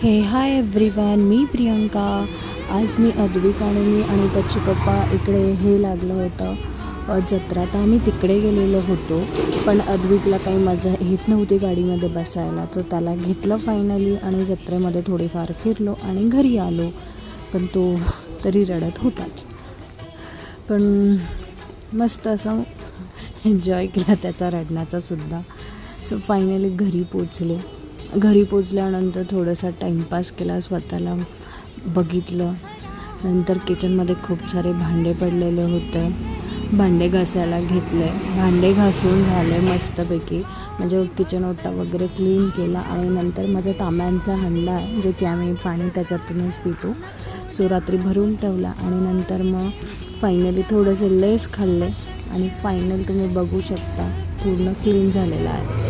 हे hi everyone, मी प्रियंका. आज मी अद्विक आणि त्याचे पप्पा इकडे हे लागलं होतं जत्रा, तर आम्ही तिकडे गेलेलो होतो. पण अद्विकला काही मजा येत नव्हती गाडीमध्ये बसायला, तर त्याला घेतलं फायनली आणि जत्रेमध्ये थोडीफार फिरलो आणि घरी आलो. पण तो तरी रडत होताच. पण मस्त असं एन्जॉय केला त्याचा रडण्याचासुद्धा. सो फायनली घरी पोचल्यानंतर थोडासा टाईमपास केला, स्वतःला बघितलं. नंतर किचनमध्ये खूप सारे भांडे पडलेले होते, भांडे घासायला घेतले. भांडे घासून झाले मस्तपैकी, म्हणजे किचन ओटा वगैरे क्लीन केला. आणि नंतर माझा तांब्यांचा हंडा आहे, जो की आम्ही पाणी त्याच्यातूनच पितो, सो रात्री भरून ठेवला. आणि नंतर मग फायनली थोडेसे लेस खाल्ले आणि फायनल तुम्ही बघू शकता पूर्ण क्लीन झालेला आहे.